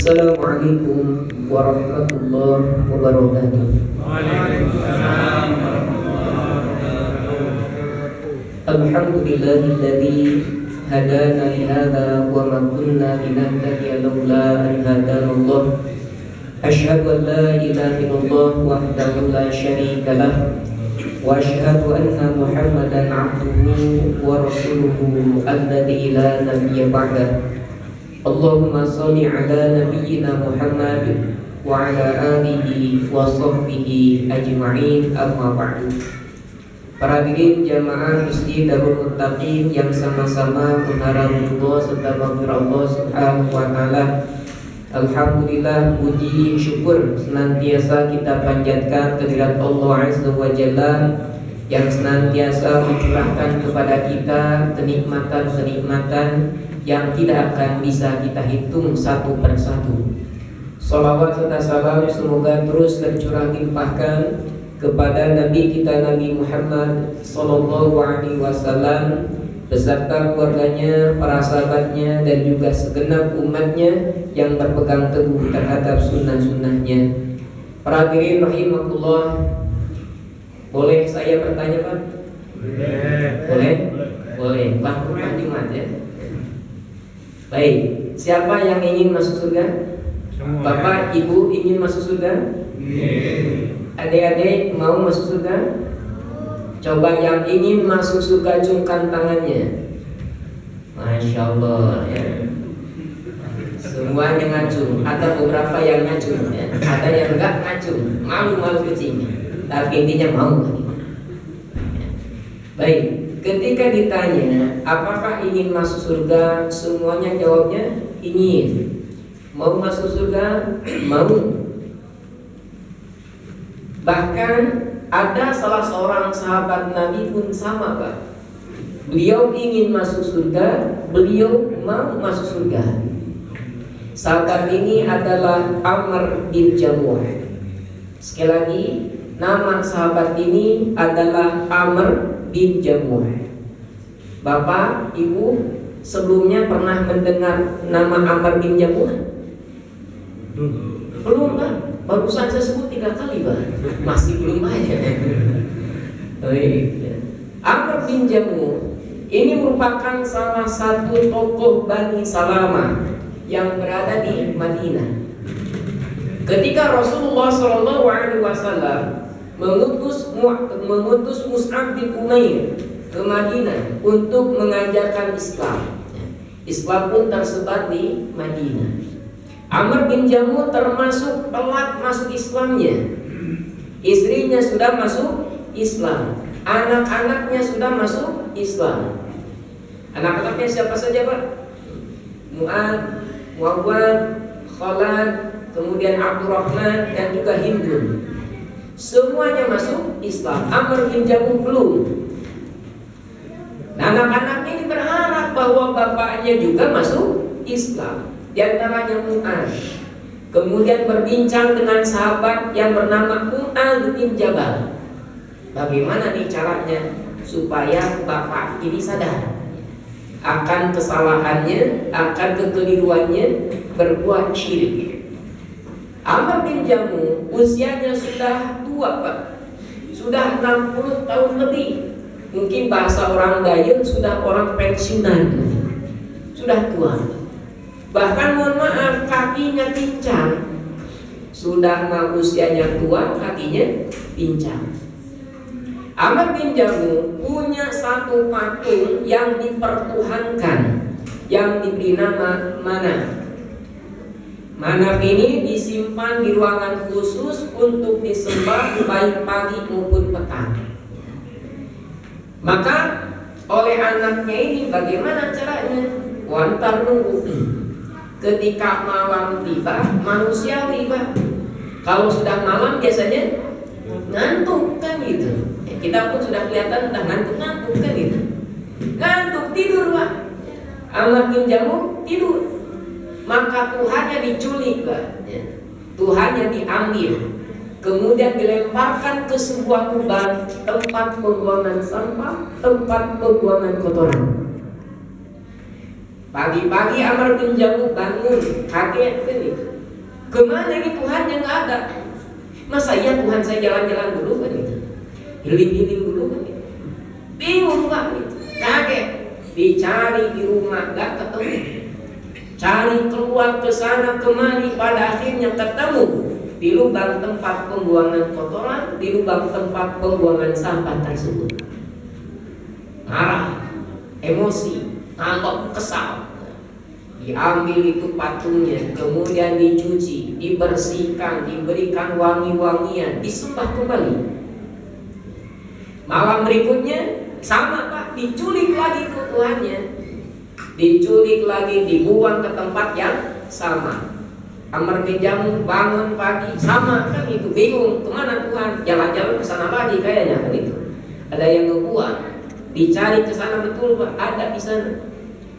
Assalamualaikum warahmatullahi wabarakatuh. Waalaikumsalam. Alhamdulillahilladzi hadana li hadza wa ma kunna linahtadiya laula an hadanallah. Asyhadu an la ilaha illallah wahdahu la syarika lah wa asyhadu anna Muhammadan abduhu wa rasuluhu alladzi la nabiyya ba'dah. Allahumma sholli ala nabiyyina Muhammad wa ala alihi wa sahbihi ajma'in, amma ba'du. Para hadirin jamaah Masjid Darul Muttaqin yang sama-sama mengharap ridho serta maghfirah Allah Subhanahu wa taala. Alhamdulillah, puji syukur senantiasa kita panjatkan kehadirat Allah Azza wa Jalla yang senantiasa mencurahkan kepada kita kenikmatan-kenikmatan yang tidak akan bisa kita hitung satu persatu. Salawat serta salam semoga terus tercurah dilimpahkan kepada Nabi kita Nabi Muhammad sallallahu alaihi wasallam beserta keluarganya, para sahabatnya, dan juga segenap umatnya yang berpegang teguh terhadap sunnah-sunnahnya. Para hadirin rahimakumullah, boleh saya bertanya Pak? Boleh? Boleh. Bangku Jumat ya. Baik, siapa yang ingin masuk surga? Bapak, Ibu ingin masuk surga? Adik-adik mau masuk surga? Coba yang ingin masuk surga acungkan tangannya. Masya Allah ya. Semuanya ngacung. Ada beberapa yang ngacung ya. Ada yang enggak ngacung, malu-malu kecil. Tapi intinya mau. Baik, ketika ditanya apakah ingin masuk surga, semuanya jawabnya ingin. Mau masuk surga? Mau. Bahkan ada salah seorang sahabat Nabi pun sama Pak. Beliau ingin masuk surga, beliau mau masuk surga. Sahabat ini adalah Amr bin Jamuh. Sekali lagi, nama sahabat ini adalah Amr bin Jamuh. Bapak, Ibu sebelumnya pernah mendengar nama Amr bin Jamuh? Belum Pak. Barusan saya sebut 3 kali Pak. Masih belum aja. Amr bin Jamuh ini merupakan salah satu tokoh Bani Salamah yang berada di Madinah. Ketika Rasulullah SAW mengutus Mus'ab bin Umair ke Madinah untuk mengajarkan Islam, Islam pun tersebar di Madinah. Amr bin Jamuh termasuk telat masuk Islamnya. Istrinya sudah masuk Islam, anak-anaknya sudah masuk Islam. Anak-anaknya siapa saja Pak? Mu'ad, Muawwad, Khalad, kemudian Abdurrahman, dan juga Hindun. Semuanya masuk Islam. Amr bin Jamuh belum. Anak-anaknya ini berharap bahwa bapaknya juga masuk Islam. Di antaranya Mu'ad. Kemudian berbincang dengan sahabat yang bernama Mu'ad bin Jabal. Bagaimana nih caranya supaya bapak ini sadar akan kesalahannya, akan kekeliruannya berbuat syirik. Amr bin Jamuh usianya sudah tua Pak. Sudah 60 tahun lebih. Mungkin bahasa orang Dayak sudah orang pensiunan. Sudah tua. Bahkan mohon maaf, kakinya pincang. Sudah usianya tua, kakinya pincang. Amr bin Jamuh punya satu patung yang dipertuhankan, yang diberi nama Manaf. Manaf ini disimpan di ruangan khusus untuk disembah baik pagi maupun petang. Maka oleh anaknya ini bagaimana caranya? Wantar nunggu. Ketika malam tiba, manusiawi Pak. Kalau sudah malam biasanya ngantuk kan gitu. Kita pun sudah kelihatan entah ngantuk kan gitu. Ngantuk tidur Pak. Amr bin Jamuh tidur. Maka Tuhannya diculik Pak. Tuhannya diambil. Kemudian dilemparkan ke sebuah kubah, tempat pembuangan sampah, tempat pembuangan kotoran. Pagi-pagi Amr bin Jamuh bangun, kaget kan itu. Kemana ini Tuhan yang nggak ada? Masa iya Tuhan saya jalan-jalan dulu kan gitu, healing-healing dulu kan gitu. Bingung Pak gitu, kaget. Dicari di rumah nggak ketemu, cari keluar ke sana kemari, pada akhirnya ketemu di lubang tempat pembuangan kotoran, di lubang tempat pembuangan sampah tersebut. Marah, emosi, ngambek, kesal. Diambil itu patungnya, kemudian dicuci, dibersihkan, diberikan wangi-wangian, disembah kembali. Malam berikutnya sama Pak, diculik lagi ke Tuhannya, diculik lagi, dibuang ke tempat yang sama. Amr bin Jamuh bangun pagi sama kan itu, bingung kemana Tuhan, jalan-jalan ke sana lagi kayaknya kan itu. Ada yang ngebuang, dicari ke sana betul Pak, ada di sana.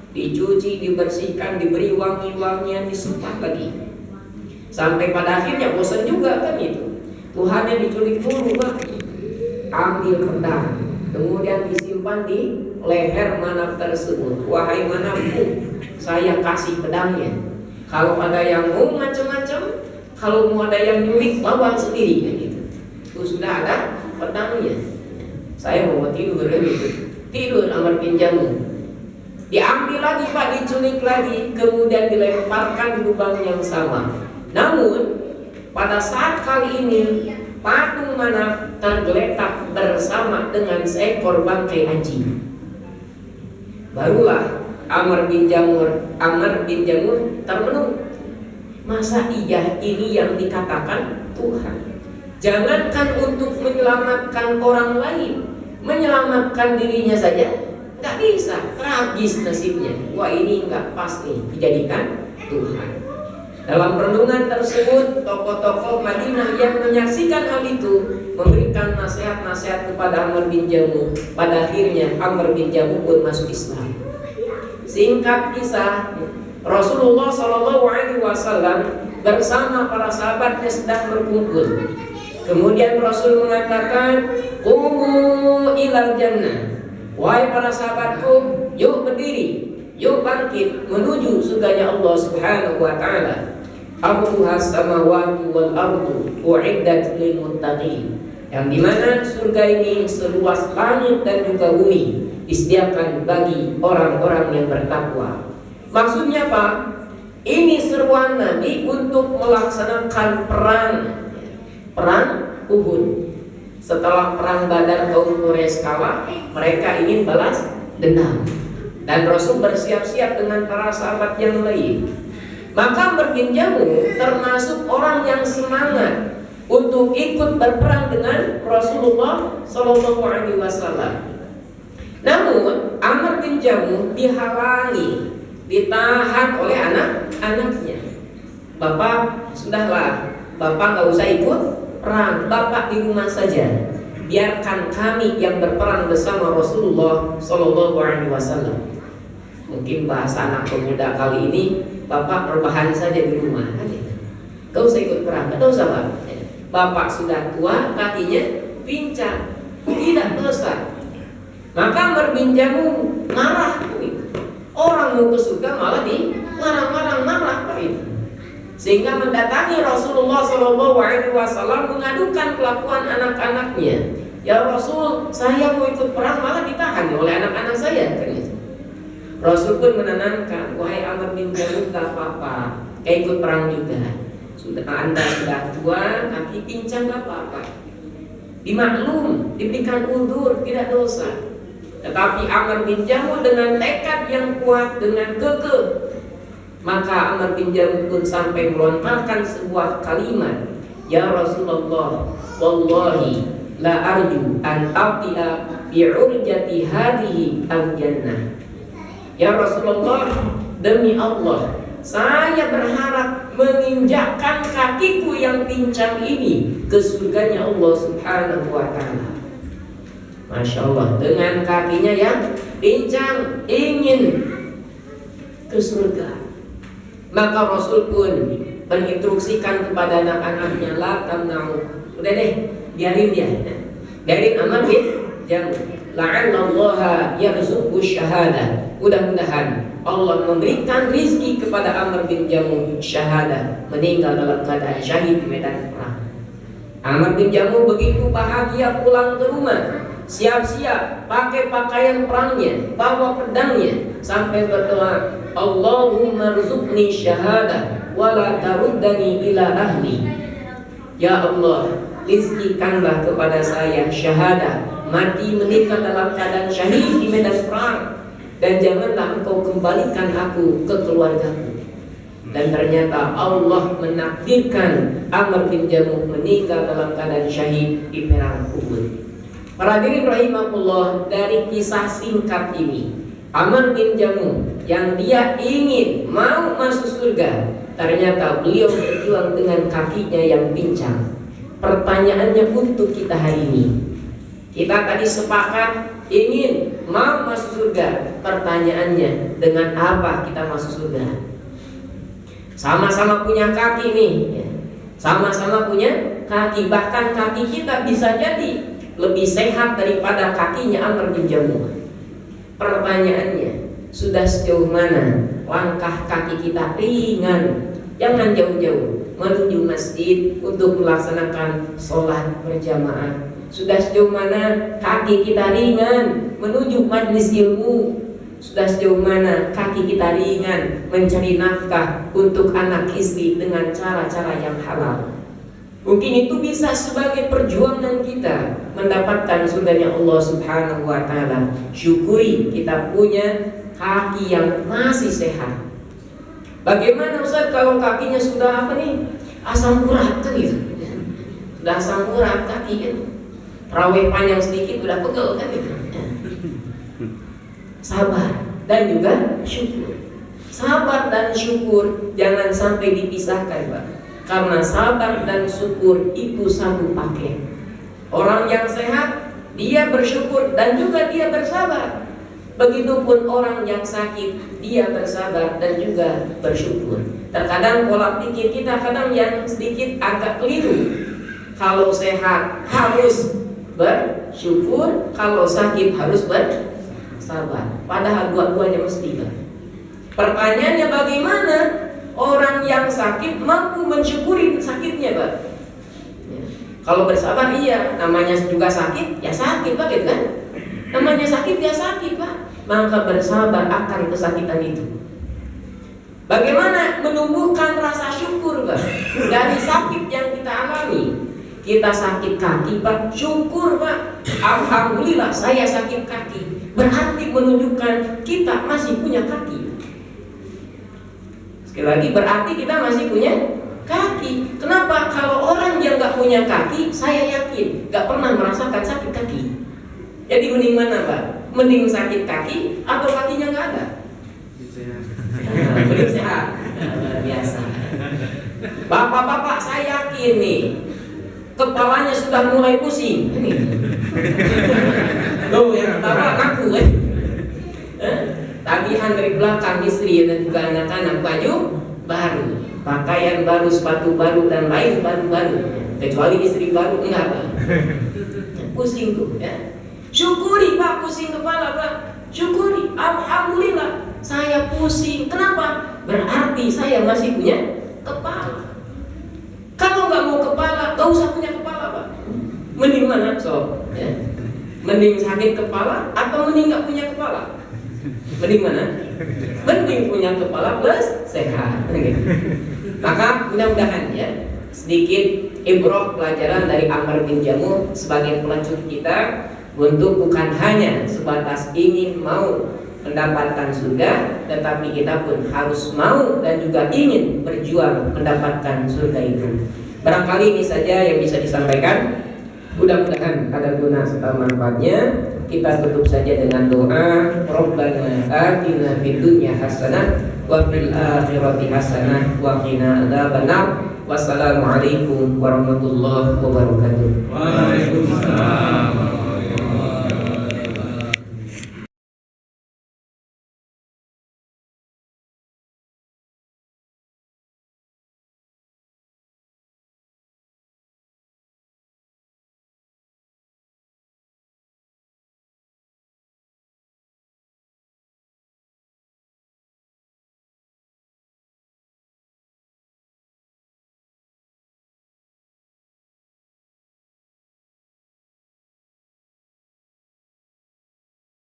Dicuci, dibersihkan, diberi wangi-wangian, disembah lagi. Sampai pada akhirnya bosan juga kan itu. Tuhannya diculik dulu Pak. Ambil pedang, kemudian disimpan di leher Manaf tersebut. Wahai Manafku, saya kasih pedangnya. Kalau ada yang mau macam-macam, kalau mau ada yang nyulik, bawa sendiri kan gitu. Itu sudah ada pedangnya. Saya mau tidur gitu. Tidur Amr bin Jamuh. Diambil lagi Pak, diculik lagi, kemudian dilemparkan di lubang yang sama. Namun pada saat kali ini patung Manaf tergeletak bersama dengan seekor bangkai anjing. Barulah Amr bin Jamuh termenung. Masa iya ini yang dikatakan Tuhan? Jangankan untuk menyelamatkan orang lain, menyelamatkan dirinya saja nggak bisa, tragis nasibnya. Wah ini nggak pas nih dijadikan Tuhan. Dalam renungan tersebut, tokoh-tokoh Madinah yang menyaksikan hal itu memberikan nasihat-nasihat kepada Amr bin Jamuh. Pada akhirnya Amr bin Jamuh pun masuk Islam. Singkat kisah, Rasulullah SAW bersama para sahabatnya sedang berkumpul. Kemudian Rasul mengatakan, "Qumu ilal jannah." Wahai para sahabatku, yuk berdiri, yuk bangkit menuju surganya Allah Subhanahu wa taala. Arduhas samawati wal ardu uiddat lil muttaqin. Yang dimana surga ini seluas langit dan juga bumi, disediakan bagi orang-orang yang bertakwa. Maksudnya apa? Ini seruan Nabi untuk melaksanakan perang Uhud. Setelah perang Badar kaum Quraisy kalah, mereka ingin balas dendam. Dan Rasul bersiap-siap dengan para sahabat yang lain. Maka Amr bin Jamuh termasuk orang yang semangat untuk ikut berperang dengan Rasulullah SAW. Namun Amr bin Jamuh dihalangi, ditahan oleh anak-anaknya. Bapak, sudahlah, Bapak nggak usah ikut perang, Bapak di rumah saja. Biarkan kami yang berperang bersama Rasulullah SAW. Mungkin bahasa anak pemuda kali ini, Bapak berbahan saja di rumah. Gak usah ikut perang, gak usah Pak. Bapak sudah tua, kakinya pincang, tidak dosa. Maka Amr bin Jamuh marah. Orang mau ke surga malah dilarang-larang, marah itu. Sehingga mendatangi Rasulullah SAW mengadukan kelakuan anak-anaknya. Ya Rasul, saya mau ikut perang malah ditahan oleh anak-anak saya. Rasul pun menenangkan, wahai Amr bin Jamuh, tak apa-apa, kayak ikut perang juga. Anda sudah tua, kaki pincang, tak apa-apa. Dimaklum, diberikan uzur, tidak dosa. Tetapi Amr bin Jamuh dengan tekad yang kuat, dengan kekeh, maka Amr bin Jamuh pun sampai melontarkan sebuah kalimat, ya Rasulullah, wallahi la arju an taqiya bi'urjati hadhihi al-jannah. Ya Rasulullah, demi Allah, saya berharap menginjakkan kakiku yang pincang ini ke surganya Allah Subhanahu wa ta'ala. Masya Allah, dengan kakinya yang pincang ingin ke surga. Maka Rasul pun menginstruksikan kepada anak-anaknya, la tamna'u. Udah deh, biarin dia. Biarin Amr bin Jamuh. La'allallaha yarzuqhu syahadah. Mudah-mudahan Allah memberikan rizki kepada Amr bin Jamuh syahadah, meninggal dalam keadaan syahid di medan perang. Amr bin Jamuh begitu bahagia pulang ke rumah, siap-siap pakai pakaian perangnya, bawa pedangnya, sampai berdoa, Allahumma rzuqni syahadah wala taruddani ila ahli. Ya Allah, rizkikanlah kepada saya syahadah, mati meninggal dalam keadaan syahid di medan perang, dan janganlah engkau kembalikan aku ke keluargaku. Dan ternyata Allah menakdirkan Amr bin Jamuh meninggal dalam keadaan syahid di perang Uhud. Para hadirin rahimahullah, dari kisah singkat ini, Amr bin Jamuh yang dia ingin mau masuk surga, ternyata beliau berjuang dengan kakinya yang pincang. Pertanyaannya untuk kita hari ini, kita tadi sepakat ingin mau masuk surga. Pertanyaannya, dengan apa kita masuk surga? Sama-sama punya kaki nih, sama-sama punya kaki. Bahkan kaki kita bisa jadi lebih sehat daripada kakinya Amr bin Jamuh. Pertanyaannya, sudah sejauh mana langkah kaki kita ringan? Jangan jauh-jauh menuju masjid untuk melaksanakan sholat berjamaah. Sudah sejauh mana kaki kita ringan menuju majlis ilmu? Sudah sejauh mana kaki kita ringan mencari nafkah untuk anak istri dengan cara-cara yang halal? Mungkin itu bisa sebagai perjuangan kita mendapatkan surganya Allah Subhanahu wa Ta'ala. Syukuri kita punya kaki yang masih sehat. Bagaimana Ustaz kalau kakinya sudah apa nih? Asam urat kan gitu. Sudah asam urat kaki kan. Raweh panjang sedikit udah pegel kan gitu. Sabar dan juga syukur. Sabar dan syukur jangan sampai dipisahkan, Pak. Karena sabar dan syukur itu satu paket. Orang yang sehat dia bersyukur dan juga dia bersabar. Begitupun orang yang sakit dia bersabar dan juga bersyukur. Terkadang pola pikir kita kadang yang sedikit agak keliru. Kalau sehat harus bersyukur, kalau sakit harus bersabar. Padahal dua-duanya mesti. Pertanyaannya, bagaimana orang yang sakit mampu mensyukuri sakitnya, Pak? Ya. Kalau bersabar iya, namanya juga sakit, ya sakit, Pak, gitu kan? Namanya sakit ya sakit, Pak. Maka bersabar akan kesakitan itu. Bagaimana menumbuhkan rasa syukur, Pak? Dari sakit yang kita alami. Kita sakit kaki, Pak, syukur, Pak. Alhamdulillah saya sakit kaki. Berarti menunjukkan kita masih punya kaki. Sekali lagi, berarti kita masih punya kaki. Kenapa? Kalau orang yang gak punya kaki, saya yakin gak pernah merasakan sakit kaki. Jadi mending mana, Pak? Mending sakit kaki atau kakinya gak ada? Mending sehat. Luar biasa. Bapak-bapak, saya yakin nih kepalanya sudah mulai pusing. Loh, yang pertama aku tagihan dari belakang istri dan juga anak-anak, baju baru, pakaian baru, sepatu baru dan lain baru-baru. Kecuali istri baru enggak, Pak. Pusing tuh, ya. Syukuri, Pak, pusing kepala, Pak. Syukuri, alhamdulillah saya pusing. Kenapa? Berarti saya masih punya kepala. Kalau nggak mau kepala, nggak usah punya kepala, Pak. Mending mana, sob? Ya. Mending sakit kepala atau mending nggak punya kepala? Mending mana? Mending punya kepala plus sehat. Maka mudah-mudahan ya sedikit ibrah pelajaran dari Amr bin Jamuh sebagai pelacur kita untuk bukan hanya sebatas ingin mau mendapatkan surga, tetapi kita pun harus mau dan juga ingin berjuang mendapatkan surga itu. Barangkali ini saja yang bisa disampaikan. Mudah-mudahan ada guna serta manfaatnya. Kita tutup saja dengan doa. Rabbana atina fid dunya hasanah wa fil akhirati hasanah wa qina adzabannar. Wassalamualaikum warahmatullahi wabarakatuh. Waalaikumsalam.